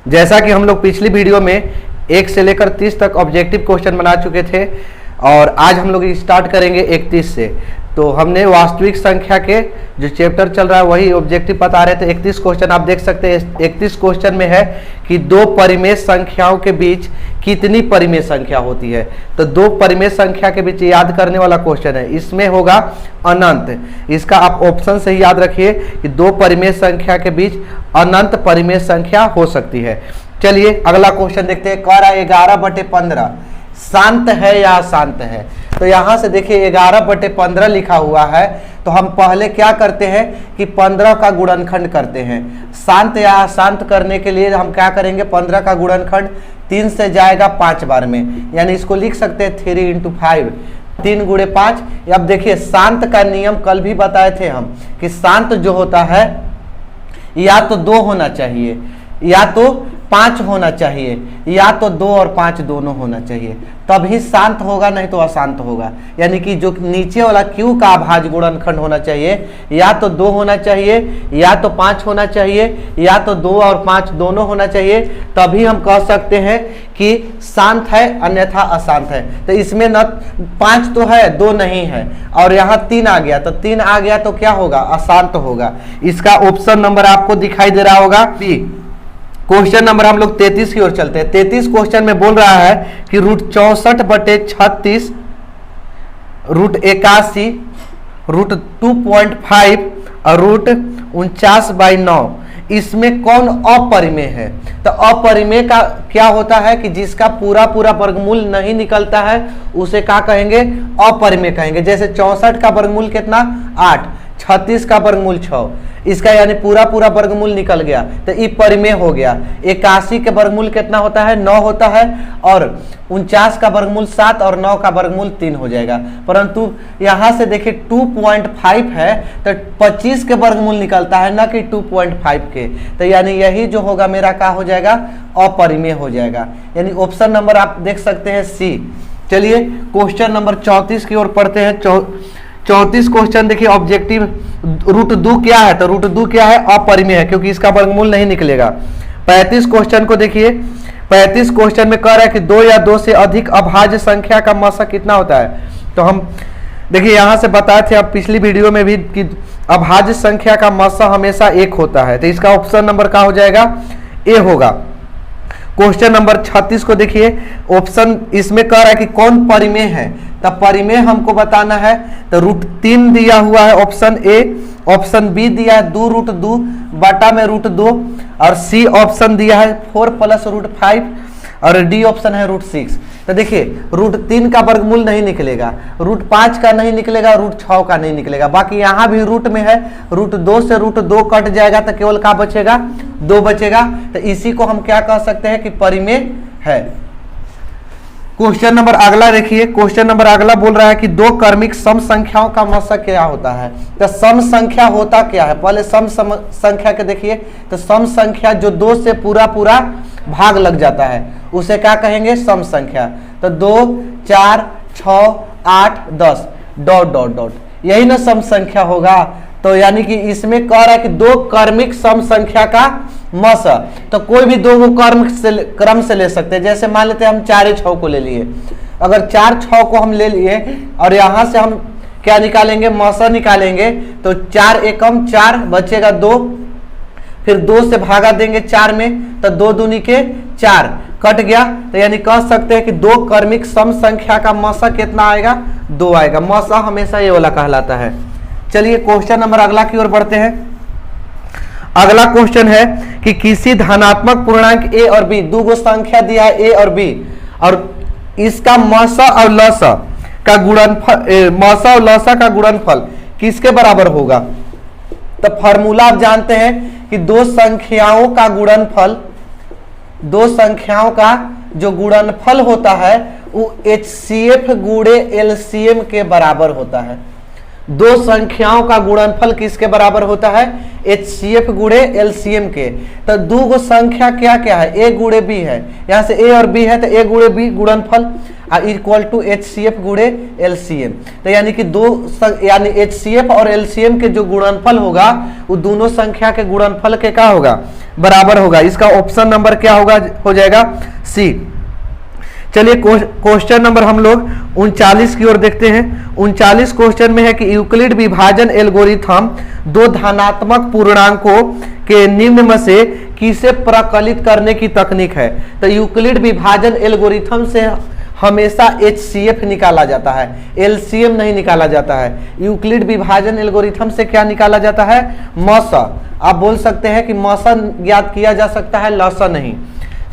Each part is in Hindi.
जैसा कि हम लोग पिछली वीडियो में 1 से लेकर 30 तक ऑब्जेक्टिव क्वेश्चन बना चुके थे और आज हम लोग स्टार्ट करेंगे 31 से। तो हमने वास्तविक संख्या के जो चैप्टर चल रहा है वही ऑब्जेक्टिव बता रहे थे। 31 क्वेश्चन आप देख सकते हैं। 31 क्वेश्चन में है कि दो परिमेय संख्याओं के बीच कितनी परिमेय संख्या होती है। तो दो परिमेय संख्या के बीच याद करने वाला क्वेश्चन है। इसमें होगा अनंत। इसका आप ऑप्शन से ही याद रखिए कि दो परिमेय संख्या के बीच अनंत परिमेय संख्या हो सकती है। चलिए अगला क्वेश्चन देखते हैं। कह रहा है 11/15 शांत है या अशांत है। तो यहां से देखिए 11/15 लिखा हुआ है। तो हम पहले क्या करते हैं कि 15 का गुणनखंड करते हैं। शांत या अशांत करने के लिए हम क्या करेंगे, 15 का गुणनखंड 3 से जाएगा 5 बार में, यानी इसको लिख सकते हैं 3 × 5, 3 × 5। अब देखिए शांत का नियम कल भी बताए थे हम कि शांत जो होता है या तो 2 होना चाहिए या तो 5 होना चाहिए या तो 2 और 5 दोनों होना चाहिए, तभी शांत होगा, नहीं तो अशांत होगा। यानी कि जो नीचे वाला Q का अभाज्य गुणनखंड होना चाहिए या तो 2 होना चाहिए या तो 5 होना चाहिए या तो 2 और 5 दोनों होना चाहिए, तभी हम कह सकते हैं कि शांत है, अन्यथा अशांत है। तो इसमें न 5 तो है, 2 नहीं है, और यहाँ 3 आ गया। तो 3 आ गया तो क्या होगा, अशांत होगा। इसका ऑप्शन नंबर आपको दिखाई दे रहा होगा बी। क्वेश्चन नंबर हम लोग 33 की ओर चलते हैं। 33 क्वेश्चन में बोल रहा है कि √64/36, √81, √2.5 और √49/9 इसमें कौन अपरिमेय है। तो अपरिमेय का क्या होता है कि जिसका पूरा वर्गमूल नहीं निकलता है उसे क्या कहेंगे, अपरिमेय कहेंगे। जैसे 64 का वर्गमूल कितना, 8, 36 का वर्गमूल 6, इसका यानी पूरा वर्गमूल निकल गया तो ये परिमेय हो गया। 81 के वर्गमूल कितना होता है, 9 होता है, और 49 का वर्गमूल 7 और 9 का वर्गमूल 3 हो जाएगा। परंतु यहाँ से देखिए 2.5 है तो 25 के वर्गमूल निकलता है, ना कि 2.5 के। तो यानी यही जो होगा मेरा क्या हो जाएगा, अपरिमेय हो जाएगा। यानी ऑप्शन नंबर आप देख सकते हैं सी। चलिए क्वेश्चन नंबर 34 की ओर पढ़ते हैं। 34 क्वेश्चन देखिए ऑब्जेक्टिव। √2 क्या है, तो √2 क्या है, अपरिमेय है क्योंकि इसका वर्गमूल नहीं निकलेगा। 35 क्वेश्चन को देखिए। 35 क्वेश्चन में कह रहा है कि 2 या 2 से अधिक अभाज्य संख्या का मसा कितना होता है। तो हम देखिए यहां से बताए थे अब पिछली वीडियो में भी कि अभाज्य संख्या का मसा हमेशा 1 होता है। तो इसका ऑप्शन नंबर क्या हो जाएगा, ए होगा। क्वेश्चन नंबर 36 को देखिए। ऑप्शन इसमें कह रहा है कि कौन परिमेय है। तब परिमेय हमको बताना है तो √3 दिया हुआ है ऑप्शन ए। ऑप्शन बी दिया है 2√2 बटा में √2, और सी ऑप्शन दिया है 4 + √5, और डी ऑप्शन है √6। तो देखिए √3 का वर्गमूल नहीं निकलेगा, √5 का नहीं निकलेगा, √6 का नहीं निकलेगा। बाकी यहाँ भी रूट में है, √2 से √2 कट जाएगा तो केवल क्या बचेगा, 2 बचेगा। तो इसी को हम क्या कह सकते हैं कि परिमेय है। क्वेश्चन नंबर अगला देखिए। क्वेश्चन नंबर अगला बोल रहा है कि दो क्रमिक सम संख्याओं का मसा क्या होता है। तो सम संख्या होता क्या है, पहले सम संख्या के देखिए। तो सम संख्या जो 2 से पूरा भाग लग जाता है उसे क्या कहेंगे, सम संख्या। तो 2, 4, 6, 8, 10 ... यही ना सम संख्या होगा। तो यानी कि इसमें कह रहा है कि दो क्रमिक सम संख्या का मसा। तो कोई भी 2 क्रम से ले सकते हैं। जैसे मान लेते हैं हम 4 6 को ले लिए। अगर 4 6 को हम ले लिए और यहां से हम क्या निकालेंगे, मसा निकालेंगे, तो 4 एकम 4 बचेगा 2, फिर 2 से भागा देंगे 4 में, तो 2 दूनी के 4 कट गया। तो यानी कह सकते हैं कि दो क्रमिक सम संख्या का मसा कितना आएगा, 2 आएगा। मसा हमेशा ये वाला कहलाता है। चलिए क्वेश्चन नंबर अगला की ओर बढ़ते हैं। अगला क्वेश्चन है कि किसी धनात्मक पूर्णांक ए और बी, 2 संख्या दिया है ए और बी, और इसका मसा और लसा का गुणनफल, मसा और लसा का गुणनफल किसके बराबर होगा। तो फॉर्मूला आप जानते हैं कि 2 संख्याओं का गुणनफल, 2 संख्याओं का जो गुणनफल होता है वो HCF गुणे LCM के बराबर होता है। 2 संख्याओं का गुणनफल किसके बराबर होता है, HCF गुणे LCM के। तो 2 संख्या क्या क्या है, a गुणे b है। यहाँ से a और b है तो a गुणे b गुणनफल। इक्वल टू HCF गुणे LCM। तो यानी कि यानी HCF और LCM के जो गुणनफल होगा वो दोनों संख्या के गुणनफल के क्या होगा, बराबर होगा। इसका ऑप्शन नंबर क्या होगा, हो जाएगा सी। चलिए क्वेश्चन नंबर हम लोग 39 की ओर देखते हैं। 39 क्वेश्चन में है कि यूक्लिड विभाजन एल्गोरिथम दो धनात्मक पूर्णांकों के निम्न में से किसे प्रकलित करने की तकनीक है। तो यूक्लिड विभाजन एल्गोरिथम से हमेशा HCF निकाला जाता है, LCM नहीं निकाला जाता है। यूक्लिड विभाजन एल्गोरिथम से क्या निकाला जाता है, मौसा। आप बोल सकते हैं कि मौसा ज्ञात किया जा सकता है, लौसा नहीं।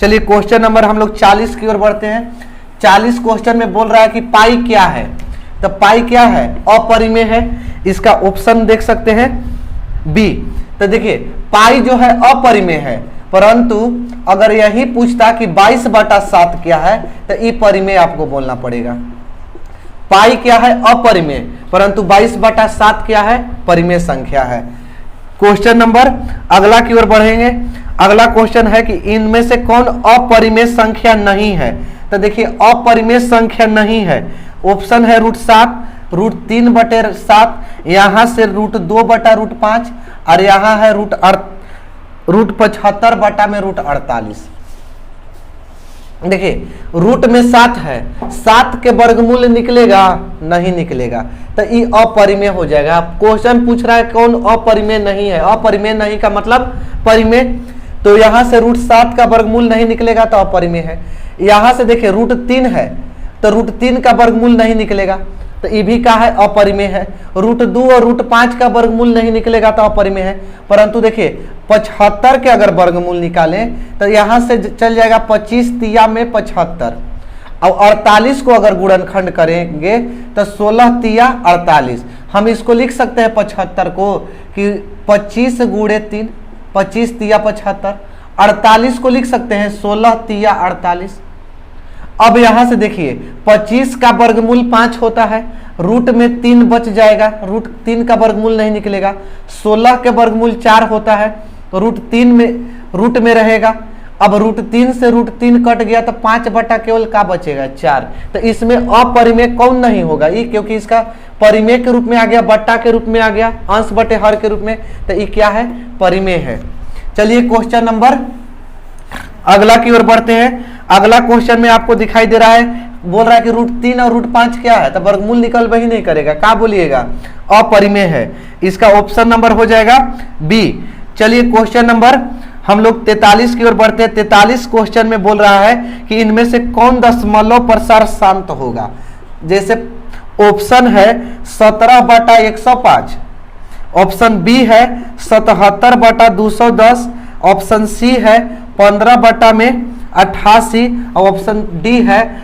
चलिए क्वेश्चन नंबर हम लोग 40 की ओर बढ़ते हैं। 40 क्वेश्चन में बोल रहा है कि पाई क्या है। तो पाई क्या है, अपरिमेय है। इसका ऑप्शन देख सकते हैं बी। तो देखिए पाई जो है अपरिमेय है, परंतु अगर यही पूछता कि 22/7 क्या है तो ई परिमेय आपको बोलना पड़ेगा। पाई क्या है, अपरिमेय, परंतु 22/7 क्या है, परिमेय संख्या है। क्वेश्चन नंबर अगला की ओर बढ़ेंगे। अगला क्वेश्चन है कि इनमें से कौन अपरिमेय संख्या नहीं है। तो देखिए अपरिमेय संख्या नहीं है, ऑप्शन है √7, √3/7, यहां से √2/5 और यहां है √75/√48। देखिए रूट में 7 है, 7 के वर्गमूल निकलेगा, नहीं निकलेगा, तो ये अपरिमेय हो जाएगा। क्वेश्चन पूछ रहा है कौन अपरिमेय नहीं है। अपरिमेय नहीं का मतलब परिमेय, तो यहां से √7 का वर्गमूल नहीं निकलेगा तो अपरिमेय है। यहां से देखिए √3 है तो √3 का वर्गमूल नहीं निकलेगा, तो ये भी क्या है, अपरिमेय है। √2 और √5 का वर्गमूल नहीं निकलेगा तो अपरिमेय है। परंतु देखिए 75 के अगर वर्गमूल निकालें तो यहां से चल जाएगा 25 तिया में 75, और 48 को अगर गुणनखंड करेंगे तो 16 तिया 48। हम इसको लिख सकते हैं 75 को कि 25 गुणे 3, 25 तिया 75। 48 को लिख सकते हैं 16 तिया 48। अब यहां से देखिए 25 का वर्गमूल 5 होता है, रूट में 3 बच जाएगा, √3 का वर्गमूल नहीं निकलेगा। 16 के वर्गमूल 4 होता है, √3 में रूट में रहेगा। अब √3 से √3 कट गया तो 5 केवल का बचेगा 4। तो इसमें अपरिमेय कौन नहीं होगा, ये क्योंकि इसका परिमेय के रूप में आ गया, बट्टा के रूप में आ गया, अंश बटे हर के रूप में, तो ये क्या है, परिमेय है। चलिए क्वेश्चन नंबर अगला की ओर बढ़ते हैं। अगला क्वेश्चन में आपको दिखाई दे रहा है, बोल रहा है कि √3 और √5 क्या है, तो वर्गमूल निकल वही नहीं करेगा, क्या बोलिएगा, अपरिमेय है। इसका ऑप्शन नंबर हो जाएगा बी। चलिए क्वेश्चन नंबर हम लोग 43 की ओर बढ़ते हैं। 43 क्वेश्चन में बोल रहा है कि इनमें से कौन दशमलव प्रसार शांत होगा। जैसे ऑप्शन है 17/105, ऑप्शन बी है 77/210, ऑप्शन सी है 15/88 और ऑप्शन डी है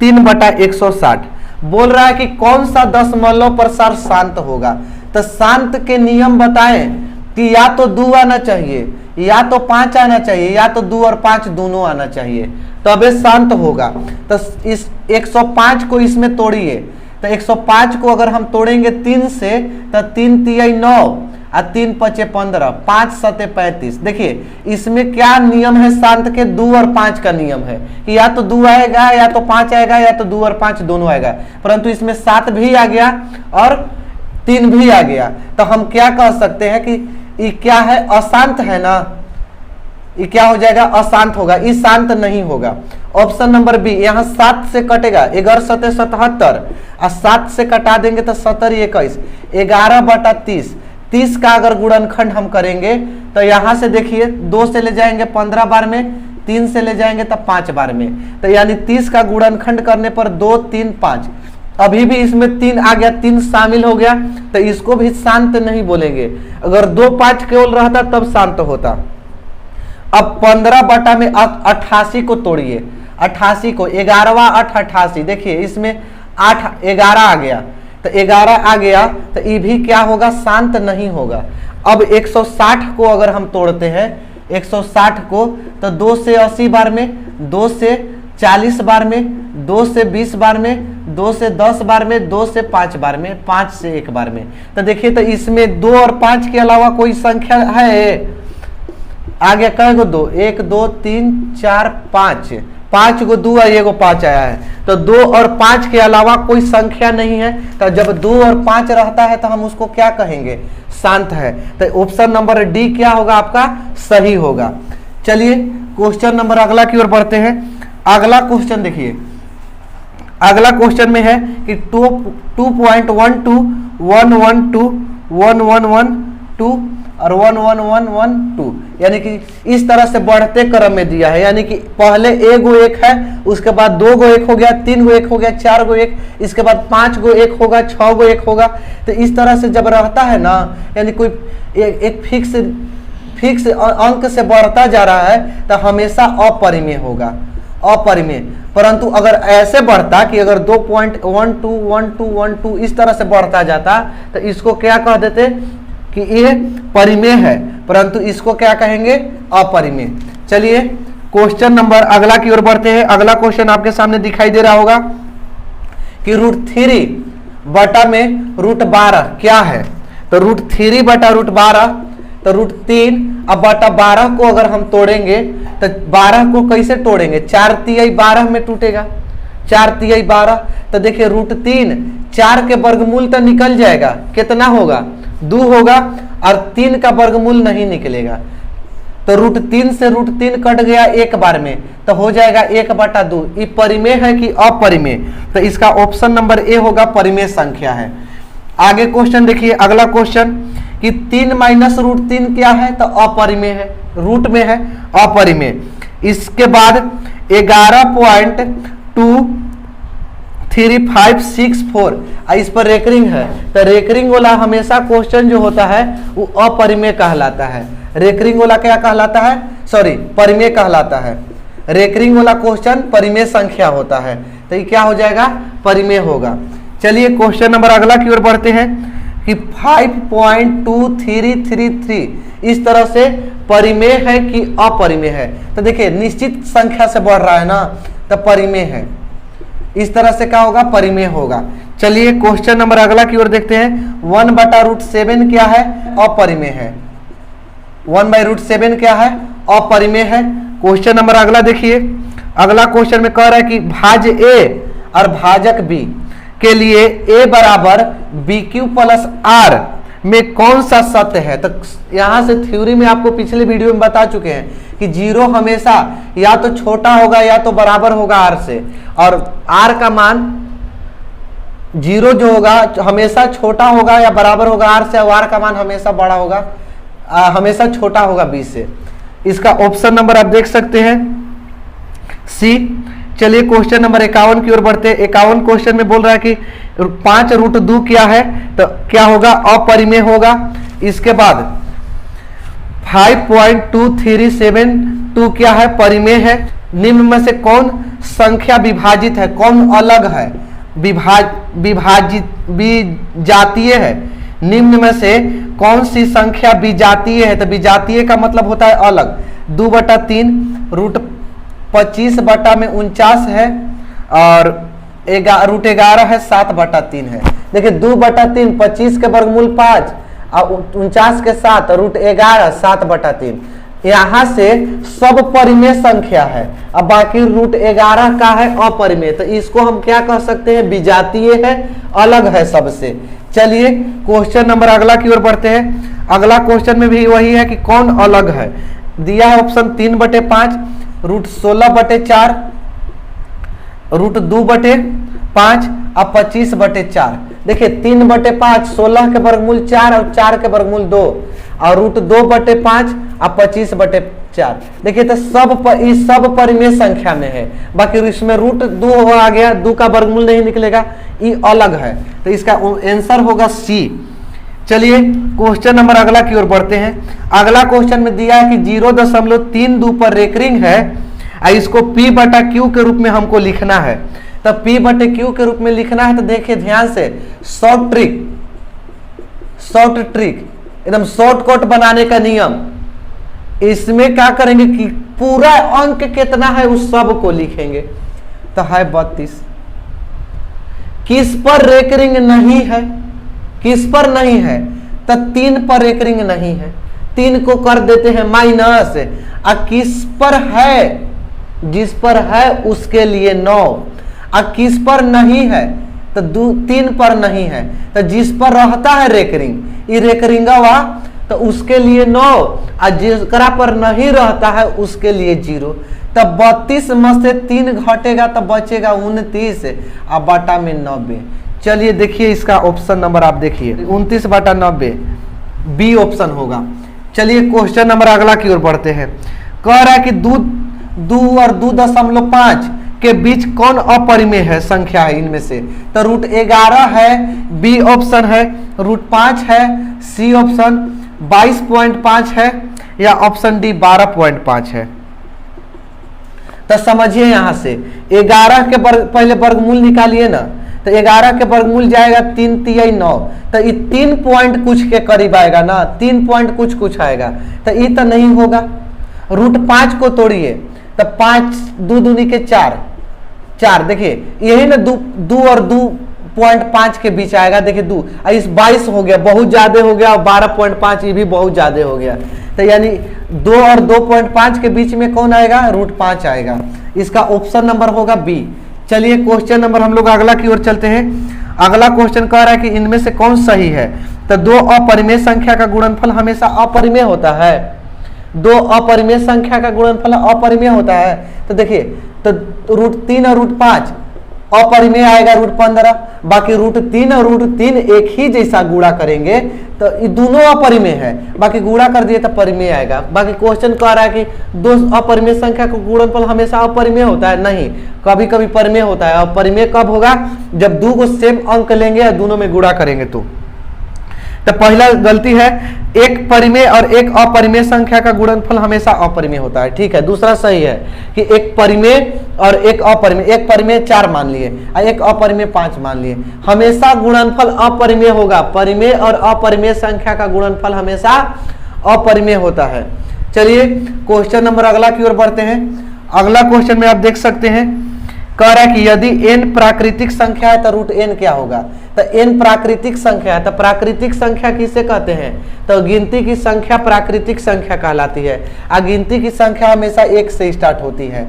3/160। बोल रहा है कि कौन सा दशमलव प्रसार शांत होगा। तो शांत के नियम बताएं कि या तो 2 आना चाहिए, या तो 5 आना चाहिए, या तो 2 और 5 दोनों आना चाहिए, तबे शांत होगा। तो इस 105 को इसमें तोड़िए, तो 105 को अगर हम तोड़ेंगे 3 से तो 3 तिया 9 और 3 पचे 15, 5 सते 35। देखिए इसमें क्या नियम है, शांत के 2 और 5 का नियम है कि या तो 2 आएगा, या तो 5 आएगा, या तो 2 और 5 दोनों आएगा। परंतु इसमें 7 भी आ गया और 3 भी आ गया, तो हम क्या कह सकते हैं कि ये क्या है, अशांत है ना। ये क्या हो जाएगा, अशांत होगा, ये शांत नहीं होगा। ऑप्शन नंबर बी, यहाँ 7 से कटेगा 11 सते 77 और 7 से कटा देंगे तो 70 21, 11/30। 30 का अगर गुणनखंड हम करेंगे तो यहां से देखिए 2 से ले जाएंगे 15 बार में, 3 से ले जाएंगे तो 5 बार में, तो यानी 30 का गुणनखंड करने पर 2 3 5। अभी भी इसमें 3 आ गया, 3 शामिल हो गया, तो इसको भी शांत नहीं बोलेंगे। अगर 2 5 केवल रहता तब शांत होता। अब 15/88 को तोड़िए, 88 को 11वां 8 88। देखिए इसमें 8 11 आ गया, तो 11 आ गया तो ये भी क्या होगा, शांत नहीं होगा। अब 160 को अगर हम तोड़ते हैं, 160 को, तो 2 से 80 बार में, 2 से 40 बार में, 2 से 20 बार में, 2 से 10 बार में, 2 से 5 बार में, 5 से 1 बार में। तो देखिए तो इसमें 2 और 5 के अलावा कोई संख्या है, आ गया कई गो 2, 1 2 3 4 5, 5 गो 2 और 1 गो 5 आया है। तो 2 और 5 के अलावा कोई संख्या नहीं है। तो जब 2 और 5 रहता है तो हम उसको क्या कहेंगे, शांत है। तो ऑप्शन नंबर डी क्या होगा आपका, सही होगा। चलिए क्वेश्चन नंबर अगला की ओर बढ़ते हैं। अगला क्वेश्चन देखिए, अगला क्वेश्चन में है कि 2.12 और 1111 यानी कि इस तरह से बढ़ते क्रम में दिया है। यानी कि पहले 1 गो 1 है, उसके बाद 2 गो 1 हो गया, 3 गो 1 हो गया, 4 गो 1, इसके बाद 5 गो 1 होगा, 6 गो 1 होगा। तो इस तरह से जब रहता है ना, यानी कोई एक फिक्स अंक से बढ़ता जा रहा है तो हमेशा अपरिमेय होगा, अपरिमेय। परंतु अगर ऐसे बढ़ता कि अगर 2.12 इस तरह से बढ़ता जाता तो इसको क्या कह देते कि ये परिमेय है, परंतु इसको क्या कहेंगे, अपरिमेय। चलिए क्वेश्चन नंबर अगला की ओर बढ़ते हैं। अगला क्वेश्चन आपके सामने दिखाई दे रहा होगा कि √3 बटा में √12 क्या है। तो √3 बटा √12, तो √3 अब बटा 12 को अगर हम तोड़ेंगे तो 12 को कैसे तोड़ेंगे, 4 तिहाई 12 में टूटेगा, 4 तिहाई 12। तो देखिए √3 4 के वर्गमूल तो निकल जाएगा, कितना होगा, 2 होगा, और 3 का वर्गमूल नहीं निकलेगा। तो √3 से √3 कट गया एक बार में, तो हो जाएगा 1/2। ये परिमेय है कि अपरिमेय, तो इसका ऑप्शन नंबर ए होगा, परिमेय संख्या है। आगे क्वेश्चन देखिए, अगला क्वेश्चन कि 3 माइनस √3 क्या है, तो अपरिमेय है, रूट में है, अपरिमेय। इसके बाद 11.23564 इस पर रेकरिंग है। तो रेकरिंग वाला हमेशा क्वेश्चन जो होता है वो अपरिमेय कहलाता है। रेकरिंग वाला क्या कहलाता है, सॉरी परिमेय कहलाता है। रेकरिंग वाला क्वेश्चन परिमेय संख्या होता है, तो ये क्या हो जाएगा, परिमेय होगा। चलिए क्वेश्चन नंबर अगला की ओर बढ़ते हैं कि 5.2333 इस तरह से परिमेय है कि अपरिमेय है। तो देखिए निश्चित संख्या से बढ़ रहा है ना, तो परिमेय है। इस तरह से क्या होगा, परिमेय होगा। चलिए क्वेश्चन नंबर अगला की ओर देखते हैं। 1/√7 क्या है, अपरिमेय है। 1/√7 क्या है, अपरिमेय है। क्वेश्चन नंबर अगला देखिए, अगला क्वेश्चन में कह रहा है कि भाज्य ए और भाजक बी के लिए a बराबर BQ प्लस R में कौन सा सत्य है। तो यहां से थ्योरी में आपको पिछले वीडियो में बता चुके हैं कि 0 हमेशा या तो छोटा होगा या तो बराबर होगा R से, और R का मान 0 जो होगा हमेशा छोटा होगा या बराबर होगा R से, और R का मान हमेशा बड़ा होगा, हमेशा छोटा होगा B से। इसका ऑप्शन नंबर आप देख सकते हैं सी। चलिए क्वेश्चन नंबर 51 की ओर बढ़ते हैं। 51 क्वेश्चन में बोल रहा है कि 5√2 क्या है, तो क्या होगा, अपरिमेय होगा। इसके बाद 5.2372 क्या है, परिमेय है। निम्न में से कौन संख्या विभाजित है, कौन अलग है, विजातीय है। निम्न में से कौन सी संख्या विजातीय है, तो विजातीय का मतलब होता है अलग। 2/3 √25 बटा में 49 है, और √11 है, 7/3 है। देखिए 2/3 25 के वर्गमूल 5 और 49 के 7, √11 7/3। यहाँ से सब परिमेय संख्या है, अब बाकी √11 का है अपरिमेय। तो इसको हम क्या कह सकते हैं, विजातीय है, अलग है सबसे। चलिए क्वेश्चन नंबर अगला की ओर बढ़ते हैं। अगला क्वेश्चन में भी वही है कि कौन अलग है। दिया है ऑप्शन 3/5, √16/4, √2/5 और 25/4। देखिए 3/5 16 के वर्गमूल 4 और 4 के वर्गमूल 2, और √2/5 और 25/4। देखिए तो सब परिमेय संख्या में है, बाकी इसमें √2 आ गया, 2 का वर्गमूल नहीं निकलेगा, ये अलग है। तो इसका आंसर होगा सी। चलिए क्वेश्चन नंबर अगला की ओर बढ़ते हैं। अगला क्वेश्चन में दिया है कि 0.32 पर रेकरिंग है, इसको P/Q के रूप में हमको लिखना है। तो P/Q के रूप में लिखना है, तो देखिए ध्यान से, शॉर्ट ट्रिक एकदम शॉर्टकट बनाने का नियम। इसमें क्या करेंगे कि पूरा अंक कितना है उस सब को लिखेंगे। तो है 32। किस पर रेकरिंग नहीं है, किस पर नहीं है, तो 3 पर रेकरिंग नहीं है। 3 को कर देते हैं माइनस, किस पर है, जिस पर है उसके लिए 9, किस पर नहीं है तो 3 पर नहीं है, तो जिस पर रहता है रेकरिंग, ये रेकरिंगवा तो उसके लिए 9, और जिसकरा पर नहीं रहता है उसके लिए 0। तब 32 में से 3 घटेगा तो बचेगा 29 और बटा में 90। चलिए देखिए इसका ऑप्शन नंबर आप देखिए 29 बटा 90 बी ऑप्शन होगा। चलिए क्वेश्चन नंबर अगला की ओर बढ़ते हैं। कह रहा है कि 2 और 2.5 के बीच कौन अपरिमेय है संख्या है इनमें से, तो √11 है, बी ऑप्शन है, √5 है, सी ऑप्शन 22.5 है, या ऑप्शन डी 12.5 है। तो समझिए यहां से 11 के पहले वर्गमूल निकालिए ना, तो 11 के वर्गमूल जाएगा 3 तिहाई 9, तो ये 3 पॉइंट कुछ के करीब आएगा ना, 3 पॉइंट कुछ आएगा, तो ये तो नहीं होगा। √5 को तोड़िए तो 5 2 दूनी के 4 देखिए यही ना 2 और 2.5 के बीच आएगा। देखिए 2 इस 22 हो गया, बहुत ज्यादा हो गया, और 12.5 ये भी बहुत ज्यादा हो गया, तो यानी 2 और 2.5 के बीच में कौन आएगा, √5 आएगा। इसका ऑप्शन नंबर होगा बी। चलिए क्वेश्चन नंबर हम लोग अगला की ओर चलते हैं। अगला क्वेश्चन कह रहा है कि इनमें से कौन सही है, तो 2 अपरिमेय संख्या का गुणनफल हमेशा अपरिमेय होता है। 2 अपरिमेय संख्या का गुणनफल अपरिमेय होता है, तो देखिए तो √3 और √5 अपरिमेय आएगा √15, बाकी √3 और √3 एक ही जैसा गुणा करेंगे तो ये दोनों अपरिमेय है, बाकी गुणा कर दिए तो परिमेय आएगा। बाकी क्वेश्चन कह रहा है कि 2 अपरिमेय संख्या का गुणनफल हमेशा अपरिमेय होता है, नहीं, कभी कभी परिमेय होता है। और परिमेय कब होगा, जब 2 को सेम अंक लेंगे और दोनों में गुणा करेंगे। तो पहला गलती है, एक परिमेय और एक अपरिमेय संख्या का गुणनफल हमेशा अपरिमेय होता है, ठीक है। दूसरा सही है कि एक परिमेय और एक अपरिमेय, एक परिमेय 4 मान लिए और एक अपरिमेय 5 मान लिए, हमेशा गुणनफल अपरिमेय होगा। परिमेय और अपरिमेय संख्या का गुणनफल हमेशा अपरिमेय होता है। चलिए क्वेश्चन नंबर अगला की ओर बढ़ते हैं। अगला क्वेश्चन में आप देख सकते हैं, कह रहा है कि यदि n प्राकृतिक संख्या है तो √n क्या होगा, तो n प्राकृतिक संख्या है, तो प्राकृतिक संख्या किसे कहते हैं, तो गिनती की संख्या प्राकृतिक संख्या कहलाती है। गिनती की संख्या हमेशा 1 से स्टार्ट होती है।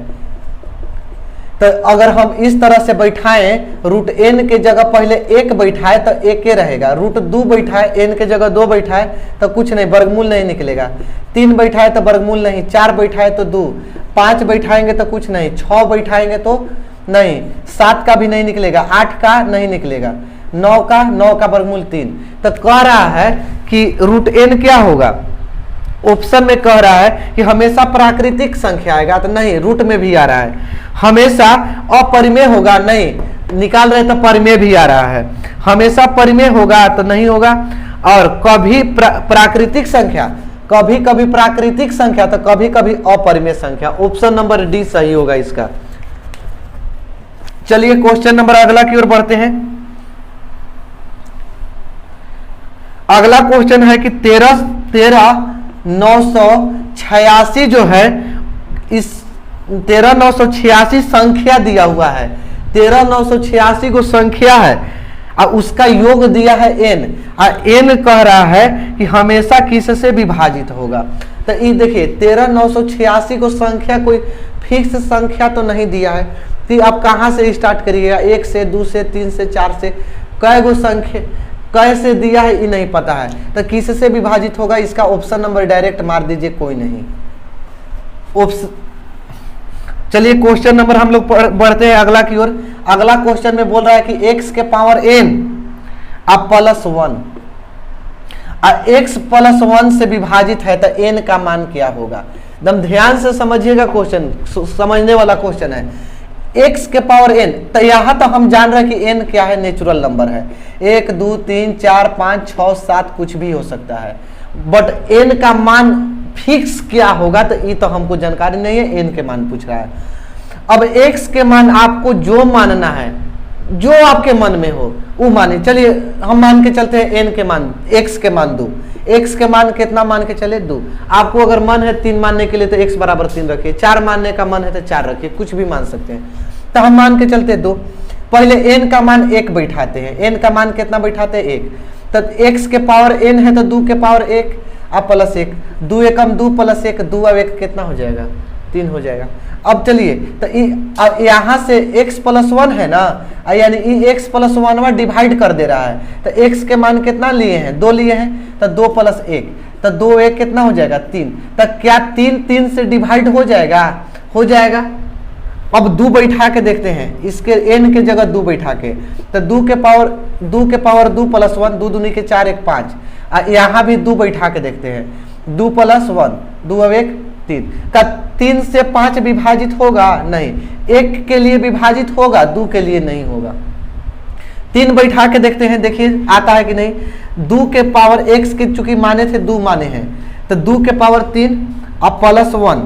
तो अगर हम इस तरह से बैठाएं, √n के जगह पहले 1 बैठाए तो 1 रहेगा, √2 बैठाए n के जगह 2 बैठाए तो कुछ नहीं, वर्गमूल नहीं निकलेगा, 3 बैठाए तो वर्गमूल नहीं, 4 बैठाए तो 2, 5 बैठाएंगे तो कुछ नहीं, 6 बैठाएंगे तो नहीं, 7 का भी नहीं निकलेगा, 8 का नहीं निकलेगा, 9 का वर्गमूल 3। तो कह रहा है कि √n क्या होगा, ऑप्शन में कह रहा है कि हमेशा प्राकृतिक संख्या आएगा, तो नहीं, रूट में भी आ रहा है। हमेशा अपरिमेय होगा, नहीं, निकाल रहे तो परिमेय भी आ रहा है। हमेशा परिमेय होगा तो नहीं होगा, और कभी प्राकृतिक संख्या, कभी कभी प्राकृतिक संख्या तो कभी कभी अपरिमेय संख्या। ऑप्शन नंबर डी सही होगा इसका। चलिए क्वेश्चन नंबर अगला की ओर बढ़ते हैं। अगला क्वेश्चन है कि 13,986 जो है, इस 13,986 संख्या दिया हुआ है, 13,986 को संख्या है और उसका योग दिया है n, और n कह रहा है कि हमेशा किससे विभाजित होगा। तो ये देखिए 13,986 को संख्या कोई फिक्स संख्या तो नहीं दिया है, तो आप कहाँ से स्टार्ट करिएगा, 1 से 2 से 3 से 4 से, कई गो संख्या कैसे दिया है ये नहीं पता है, तो किससे विभाजित होगा, इसका ऑप्शन नंबर डायरेक्ट मार दीजिए, कोई नहीं ऑप्शन। चलिए क्वेश्चन नंबर हम लोग बढ़ते हैं अगला की ओर। अगला क्वेश्चन में बोल रहा है कि x के पावर n अब +1, x +1 से विभाजित है तो n का मान क्या होगा। एकदम ध्यान से समझिएगा, क्वेश्चन समझने वाला क्वेश्चन है। x के पावर n, तो यहाँ तो हम जान रहे हैं कि n क्या है, नेचुरल नंबर है, 1 2 3 4 5 6 7 कुछ भी हो सकता है, बट n का मान फिक्स क्या होगा तो ये तो हमको जानकारी नहीं है, n के मान पूछ रहा है। अब x के मान आपको जो मानना है, जो आपके मन में हो वो माने। चलिए हम मान के चलते हैं n के मान, x के मान 2, x के मान कितना मान के चले 2। आपको अगर मन है 3 मानने के लिए तो x बराबर 3 रखिए, 4 मानने का मन है तो 4 रखिए, कुछ भी मान सकते हैं। तो हम मान के चलते 2, पहले n का मान 1 बैठाते हैं, n का मान कितना बैठाते हैं 1, तो x के पावर n है तो 2 के पावर 1, अब प्लस 1, 2 एकम 2 प्लस 1, 2 अब 1 कितना हो जाएगा, 3 हो जाएगा। अब चलिए तो यहाँ से x प्लस 1 है ना, यानी x प्लस 1 डिवाइड कर दे रहा है, तो x के मान कितना लिए हैं, 2 लिए हैं, तो 2 प्लस 1, तो 2 1 कितना हो जाएगा, 3। तो क्या 3 3 से डिवाइड हो जाएगा, हो जाएगा। अब 2 बैठा के देखते हैं, इसके n के जगह 2 बैठा के, तो 2 के पावर 2 प्लस 1, 2 दूनी के 4 1 5, यहाँ भी 2 बैठा के देखते हैं, 2 प्लस 1, 2 अब 1 3 का 3 से 5 विभाजित होगा नहीं, 1 के लिए विभाजित होगा, 2 के लिए नहीं होगा। 3 बैठा के देखते हैं, देखिए आता है कि नहीं। 2 के पावर x के चूंकि माने थे 2 माने हैं, तो 2 के पावर 3 अब प्लस 1,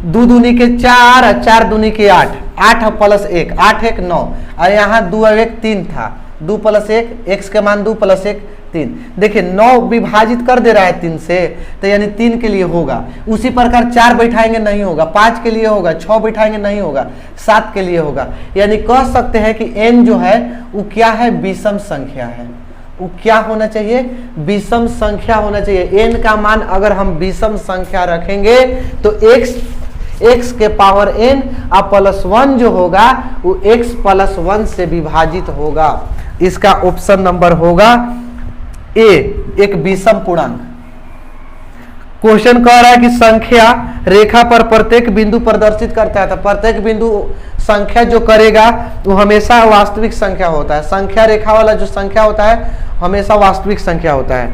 2 दूनी के 4, 4 दूनी के 8, 8 प्लस 1, 8 1 9, और यहाँ 2 अब 1 3 था, 2 प्लस 1, x के मान 2 प्लस 1 3। देखिए 9 विभाजित कर दे रहा है 3 से, तो यानी 3 के लिए होगा। उसी प्रकार 4 बैठाएंगे नहीं होगा, 5 के लिए होगा, 6 बैठाएंगे नहीं होगा, 7 के लिए होगा। यानी कह सकते हैं कि n जो है वो क्या है, विषम संख्या है। वो क्या होना चाहिए, विषम संख्या होना चाहिए। n का मान अगर हम विषम संख्या रखेंगे तो x के पावर n और प्लस 1 जो होगा वो x प्लस 1 से विभाजित होगा। इसका ऑप्शन नंबर होगा ए, एक विषम पूर्णांक। क्वेश्चन कह रहा है कि संख्या रेखा पर प्रत्येक बिंदु प्रदर्शित करता है, तो प्रत्येक बिंदु संख्या जो करेगा वो हमेशा वास्तविक संख्या होता है। संख्या रेखा वाला जो संख्या होता है हमेशा वास्तविक संख्या होता है।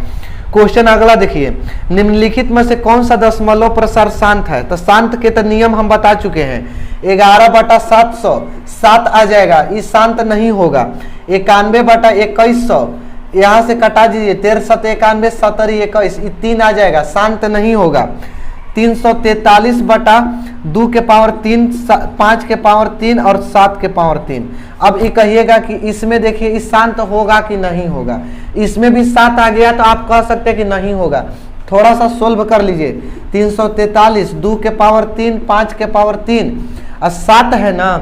क्वेश्चन अगला देखिए, निम्नलिखित में से कौन सा दशमलव प्रसार शांत है। तो शांत के तो नियम हम बता चुके हैं, 11/700 7 आ जाएगा, ये शांत नहीं होगा। 91/2100 यहाँ से कटा दीजिए, 13 7 91 70 21, ये 3 आ जाएगा, शांत नहीं होगा। 343/2 के पावर 3, 5 के पावर 3 और 7 के पावर 3। अब ये कहिएगा कि इसमें देखिए इस शांत होगा कि नहीं होगा। इसमें भी 7 आ गया तो आप कह सकते हैं कि नहीं होगा। थोड़ा सा सोल्व कर लीजिए, 343 2 के पावर 3, 5 के पावर 3 और 7 है ना,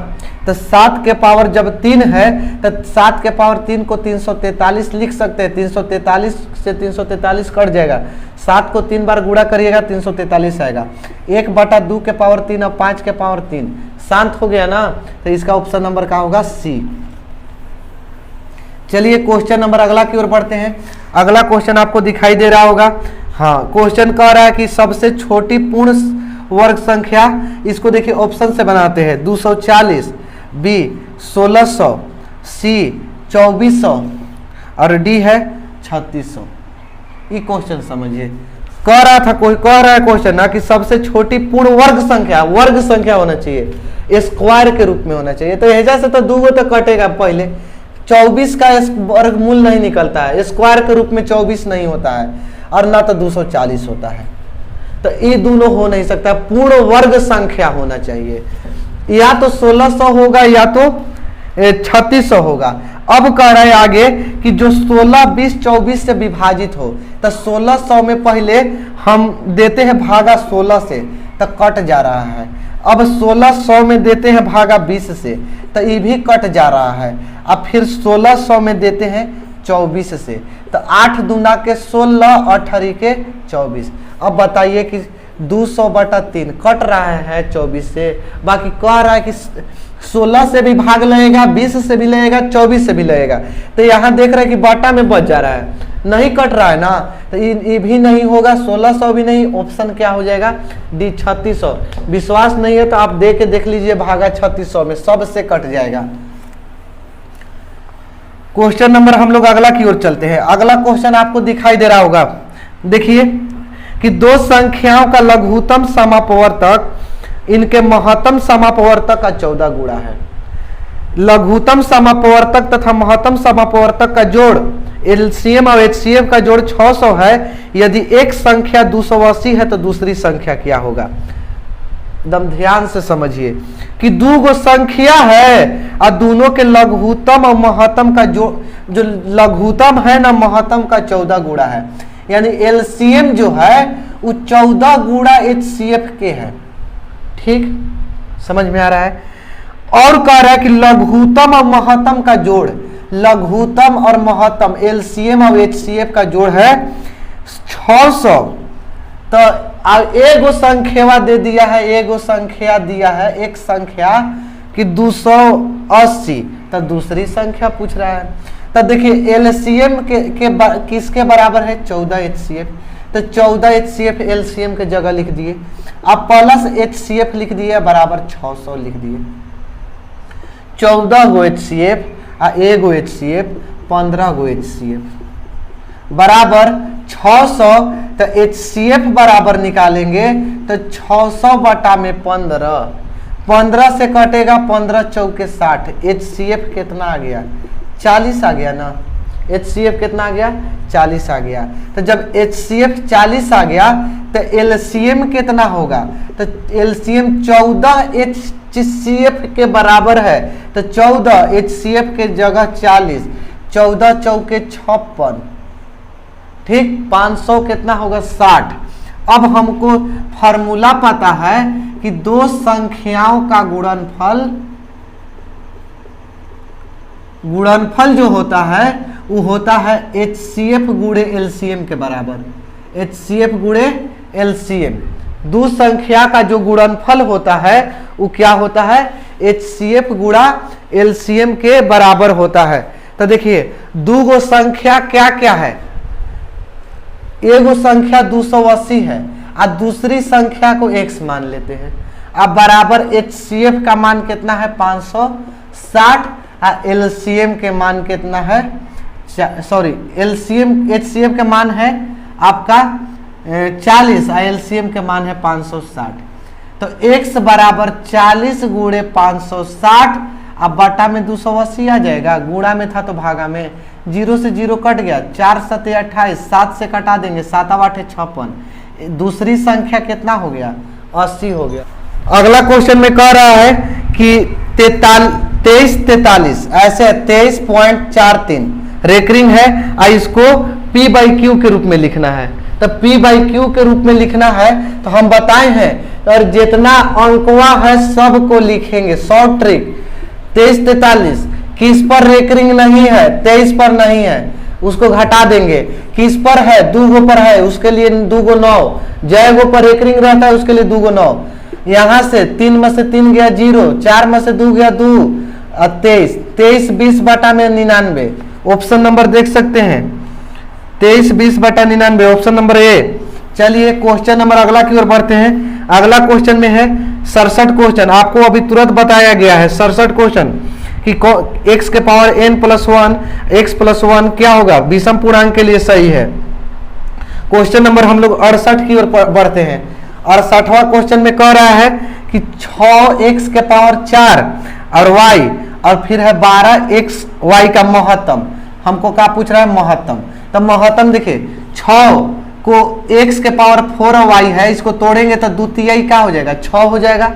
तो 7 के पावर जब 3 है तो 7 के पावर 3 को 343 लिख सकते हैं। 343 से 343 कट जाएगा, 7 को 3 बार गुणा करिएगा 343 आएगा। 1/2 के पावर 3 और 5 के पावर 3 शांत हो गया ना, तो इसका ऑप्शन नंबर क्या होगा, सी। चलिए क्वेश्चन नंबर अगला की ओर बढ़ते हैं। अगला क्वेश्चन आपको दिखाई दे रहा होगा। हाँ, क्वेश्चन कह रहा है कि सबसे छोटी पूर्ण वर्ग संख्या, इसको देखिए ऑप्शन से बनाते हैं, 240, बी 1600, सी 2400 और डी है 3600। ये क्वेश्चन समझिए, कह रहा है क्वेश्चन ना कि सबसे छोटी पूर्ण वर्ग संख्या होना चाहिए, स्क्वायर के रूप में होना चाहिए। तो एजा से तो 2 तो कटेगा, पहले 24 का वर्गमूल नहीं निकलता है, स्क्वायर के रूप में 24 नहीं होता है, और ना तो 240 होता है। तो ये दोनों हो नहीं सकता, पूर्ण वर्ग संख्या होना चाहिए। या तो 1600 होगा या तो 3600 होगा। अब कह रहे हैं आगे कि जो 16 20 24 से विभाजित हो, तो 1600 में पहले हम देते हैं भागा 16 से, तो कट जा रहा है। अब 1600 में देते हैं भागा 20 से, तो ये भी कट जा रहा है। अब फिर 1600 में देते हैं 24 से, तो 8 दूना के 16 18 के 24। अब बताइए कि 200/3 कट रहा है 24 से, बाकी कह रहा है कि 16 से भी भाग लगेगा, 20 से भी लगेगा, 24 से भी लगेगा। तो यहाँ देख रहे हैं कि बटा में बच जा रहा है, नहीं कट रहा है ना, तो ये भी नहीं होगा, 1600 भी नहीं। ऑप्शन क्या हो जाएगा, डी 3600। विश्वास नहीं है तो आप दे के देख लीजिए, भागा 3600 में सबसे कट जाएगा। क्वेश्चन नंबर हम लोग अगला की ओर चलते हैं। अगला क्वेश्चन आपको दिखाई दे रहा होगा, देखिए कि दो संख्याओं का लघुत्तम समापवर्तक इनके महत्तम समापवर्तक का 14 गुणा है। लघुत्तम समापवर्तक तथा महत्तम समापवर्तक का जोड़ एलसीएम और एचसीएफ का जोड़ 600 है। यदि एक संख्या 280 है तो दूसरी संख्या क्या होगा। एकदम ध्यान से समझिए कि दो गो संख्या है और दोनों के लघुत्तम और महत्तम का जो लघुत्तम है ना, महत्तम का 14 गुणा है। यानी एलसीएम जो है वो 14 गुणा एचसीएफ के है। ठीक समझ में आ रहा है। और कह रहा है कि लघुत्तम और महत्तम का जोड़, लघुत्तम और महत्तम एलसीएम और एचसीएफ का जोड़ है 600, तो एगो संख्या दे दिया है, एगो संख्या दिया है, एक संख्या कि 280, तो दूसरी संख्या पूछ रहा है। तो देखिए एलसीएम किसके बराबर है? 14 HCF, तो 14 HCF एलसीएम के जगह लिख दिए। अब प्लस HCF लिख दिए बराबर 600 लिख दिए। 14 गो HCF आ एगो HCF 15 गो HCF बराबर 600, तो HCF बराबर निकालेंगे तो 600 बटा में 15 से कटेगा 15 चौके 60, HCF कितना आ गया? 40 आ गया ना। HCF कितना आ गया? 40 आ गया। तो जब HCF 40 आ गया तो LCM कितना होगा? तो LCM 14 HCF के बराबर है, तो 14 HCF के जगह 40, 14 चौके 56, ठीक, 500 कितना होगा? 60। अब हमको फॉर्मूला पता है कि दो संख्याओं का गुणनफल जो होता है वो होता है HCF गुणे LCM के बराबर। HCF गुणे LCM, दो संख्या का जो गुणनफल होता है वो क्या होता है? HCF गुणा LCM के बराबर होता है। तो देखिए दो गो संख्या क्या क्या है? एगो संख्या 280 है और दूसरी संख्या को x मान लेते हैं। अब बराबर HCF का मान कितना है? 560 और LCM के मान कितना है? सॉरी, HCF का मान है आपका 40 और LCM के मान है 560। तो x बराबर 40 गुणे 560, अब बटा में 280 आ जाएगा, गुणा में था तो भागा में, 0 से 0 कट गया, 4 सते 28, 7 से कटा देंगे, 7 8 56, दूसरी संख्या कितना हो गया? 80 हो गया। अगला क्वेश्चन में कह रहा है कि 2343 ऐसे 23.43 रेकरिंग है और इसको P/Q के रूप में लिखना है। तो P/Q के रूप में लिखना है तो हम बताए हैं, और जितना अंकवा है सबको लिखेंगे। शॉर्ट ट्रिक, 2343 किस पर रेकरिंग नहीं है? 23 पर नहीं है, उसको घटा देंगे। किस पर है? 2 गो पर है, उसके लिए 2 गो 9। जय गो पर रेकरिंग रहता है, उसके लिए 2 गो 9। यहां से 3 में से 3 गया 0, 4 में से 2 गया 2, 23, 23 20 बटा में 99, ऑप्शन नंबर देख सकते हैं, 23 20 बटा 99, ऑप्शन नंबर ए। चलिए क्वेश्चन नंबर अगला की ओर बढ़ते हैं। अगला क्वेश्चन में है 67 क्वेश्चन, आपको अभी तुरंत बताया गया है 67 क्वेश्चन कि x के पावर n+1 x+1 क्या होगा? विषम पूर्णांक के लिए सही है। क्वेश्चन नंबर हम लोग 68 की ओर बढ़ते हैं। 68वां क्वेश्चन में कह रहा है कि 6x के पावर 4 और y और फिर है 12x y का महत्तम। हमको क्या पूछ रहा है? महत्तम। तो महत्तम देखिए 6 को x के पावर 4 और y है, इसको तोड़ेंगे तो द्वितीय क्या हो जाएगा? 6 हो जाएगा।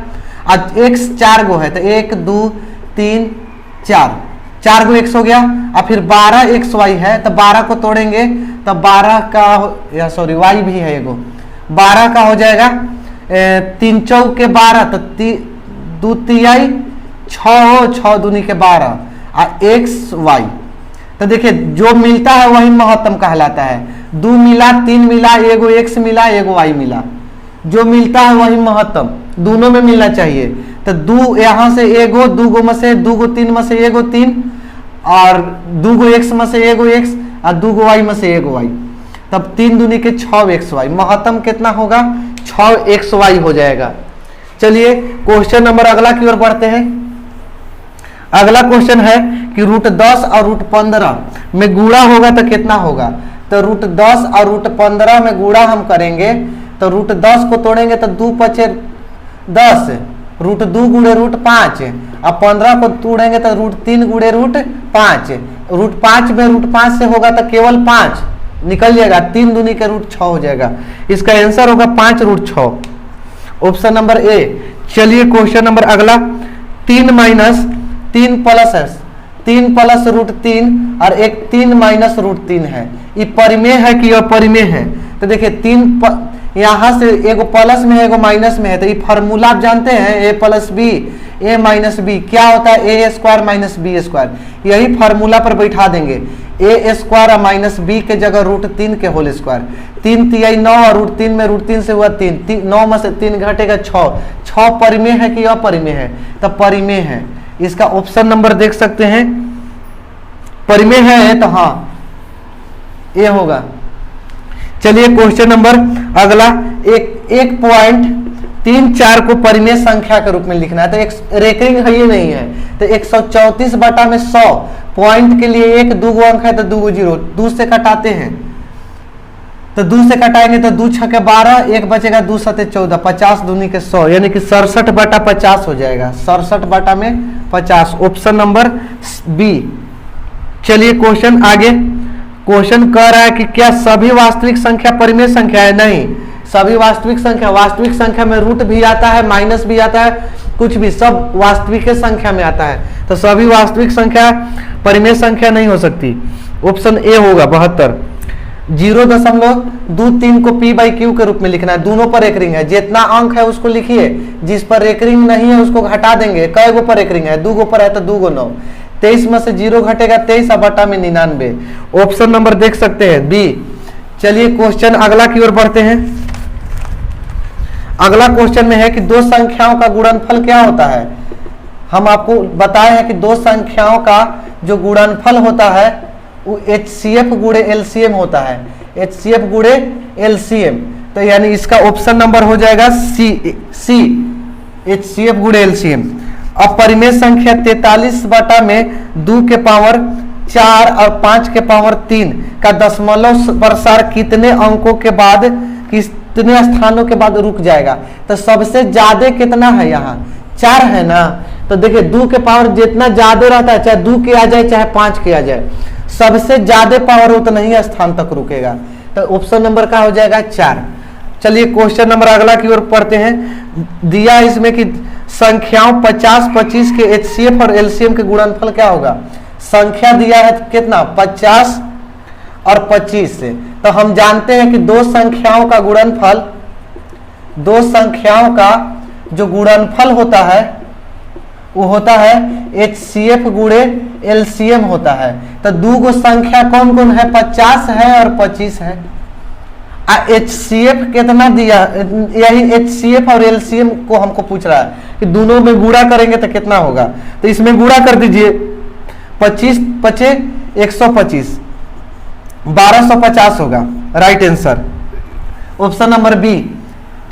और x 4 गो है तो 1 2 3 4 गो x हो गया। और फिर 12xy है तो 12 को तोड़ेंगे तो 12 का या सॉरी y भी है एगो, 12 का हो जाएगा 3 चौके 12, तो द्वितीय 6 6 दूनी के 12 और xy। तो देखिए जो मिलता है वही महत्तम कहलाता है। 2 मिला 3 मिला, एगो x मिला एगो y मिला, जो मिलता है वही महत्तम, दोनों में मिलना चाहिए। तो 2 यहाँ से एगो, 2 गो में से 2 गो, 3 में से एगो 3 और 2 गो x में से एगो x और 2 गो y में से एगो y, तब 3 दूनी के 6xy, महत्तम कितना होगा? 6xy हो जाएगा। चलिए क्वेश्चन नंबर अगला की ओर बढ़ते हैं। अगला क्वेश्चन है कि √10 और √15 में गुणा होगा तो कितना होगा? तो √10 और √15 में गुणा हम करेंगे तो √10 को तोड़ेंगे तो 2 पचे 10, √2 गुणे √5 और 15 को तोड़ेंगे तो √3 गुणे √5। √5 में √5 से होगा तो केवल 5 निकल जाएगा, 3 दूनी के √6 हो जाएगा। इसका आंसर होगा 5 √6, ऑप्शन नंबर ए। चलिए क्वेश्चन नंबर अगला 3 माइनस 3 प्लस 3 प्लस √3 और एक 3 माइनस √3 है, ये परिमेय है कि अपरिमेय है? तो देखिए 3 यहाँ से एगो प्लस में है एगो माइनस में है, तो ये फार्मूला आप जानते हैं a + b a - b क्या होता है? a² - b²। यही फार्मूला पर बैठा देंगे। ए स्क्वायर और माइनस बी के जगह √3 के होल स्क्वायर, 3 तिहाई 9 और √3 में √3 से हुआ 3, 9 में से 3 घटेगा 6 परिमेय है कि अपरिमेय है? तो परिमेय है। इसका ऑप्शन नंबर देख सकते हैं, परिमेय है तो हाँ ये होगा। चलिए क्वेश्चन नंबर अगला, 1.34 को परिमेय संख्या के रूप में लिखना है। तो एक रेकरिंग है ये नहीं है, तो 134 बटा में 100 पॉइंट के लिए 1 2 अंक है तो 2 0, 2 से कटाते हैं तो 2 से कटाएंगे तो 2 6 के 12, 1 बचेगा 2 7 14, 50 दूनी के 100 यानी कि 67 बटा 50 हो जाएगा, 67 बटा में 50, ऑप्शन नंबर बी। चलिए क्वेश्चन आगे, क्वेश्चन कह रहा है कि क्या सभी वास्तविक संख्या परिमेय संख्या है? नहीं, सभी वास्तविक संख्या में रूट भी आता है, माइनस भी आता है, कुछ भी, सब वास्तविक संख्या में आता है। तो सभी वास्तविक संख्या परिमेय संख्या नहीं हो सकती, ऑप्शन ए होगा 72। 0.23 को p/q के रूप में लिखना है, दोनों पर एक रिंग है, जितना अंक है उसको लिखिए, जिस पर एक रिंग नहीं है उसको घटा देंगे। कै गो पर एक रिंग है? 2 गो पर है तो 2 गो 9, 23 में से 0 घटेगा 23 और बटा में 99, ऑप्शन नंबर देख सकते हैं बी। चलिए क्वेश्चन अगला की ओर बढ़ते हैं। अगला क्वेश्चन में है कि दो संख्याओं का गुणनफल क्या होता है? हम आपको बताए हैं कि दो संख्याओं का जो गुणनफल होता है वो HCF गुणे LCM होता है, HCF गुणे LCM। तो यानी इसका ऑप्शन नंबर हो जाएगा सी, HCF गुणे LCM। अब परिमेय संख्या 43 बटा में 2 के पावर 4 और 5 के पावर 3 का दशमलव प्रसार कितने अंकों के बाद, कितने स्थानों के बाद रुक जाएगा? तो सबसे ज्यादा कितना है? यहाँ 4 है ना, तो देखिए 2 के पावर जितना ज्यादा रहता है, चाहे 2 के आ जाए चाहे 5 के आ जाए, सबसे ज्यादा पावर उतना ही स्थान तक रुकेगा। तो ऑप्शन नंबर का हो जाएगा 4। चलिए क्वेश्चन नंबर अगला की ओर पढ़ते हैं। दिया इसमें कि संख्याओं 50 25 के HCF और LCM के गुणनफल क्या होगा? संख्या दिया है कितना? 50 और 25 से, तो हम जानते हैं कि दो संख्याओं का गुणनफल, दो संख्याओं का जो गुणनफल होता है वो होता है HCF गुणे LCM होता है। तो दो गो संख्या कौन कौन है? 50 है और 25 है। HCF कितना दिया? यही HCF और LCM को हमको पूछ रहा है कि दोनों में गुणा करेंगे तो कितना होगा। तो इसमें गुणा कर दीजिए, 25 25 125, 1250 होगा, right answer, option number B.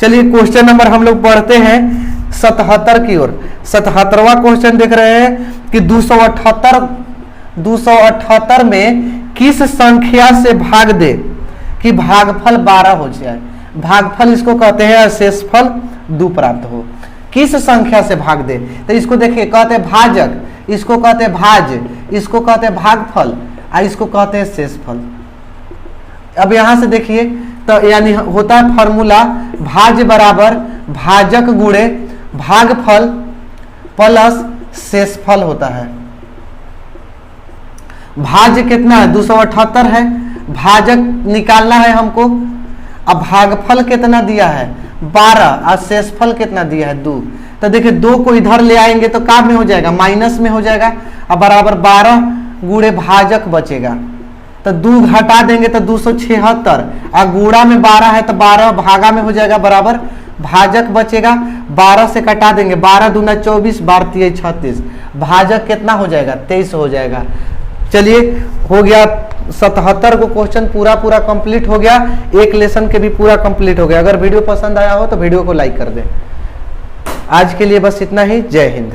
चलिए क्वेश्चन नंबर हम लोग पढ़ते हैं 77 की ओर। 77वां क्वेश्चन देख रहे हैं कि 278 में किस संख्या से भाग दे कि भागफल 12 हो जाए? भागफल इसको कहते हैं, शेषफल 2 प्राप्त हो। किस संख्या से भाग दे? तो इसको देखिए, कहते हैं भाजक, इसको कहते हैं भाज्य, इसको कहते हैं भागफल और इसको कहते हैं शेषफल। अब यहां से देखिए, तो यानी होता है फॉर्मूला भाज्य बराबर भाजक गुणे भागफल प्लस शेषफल होता है। भाज्य कितना है? 278 है, भाजक निकालना है हमको। अब भागफल कितना दिया है? 12 और शेषफल कितना दिया है? 2। तो देखिए 2 को इधर ले आएंगे तो क्या में हो जाएगा? माइनस में हो जाएगा, अब बराबर 12 गुणे भाजक बचेगा। तो 2 घटा देंगे तो 276 और गुणा में 12 है तो 12 भागा में हो जाएगा, बराबर भाजक बचेगा। 12 से कटा देंगे, 12 दूना 24, 12 तिया 36, भाजक कितना हो जाएगा? 23 हो जाएगा। चलिए हो गया 77 को क्वेश्चन पूरा कंप्लीट हो गया, एक लेसन के भी पूरा कंप्लीट हो गया। अगर वीडियो पसंद आया हो तो वीडियो को लाइक कर दें। आज के लिए बस इतना ही। जय हिंद।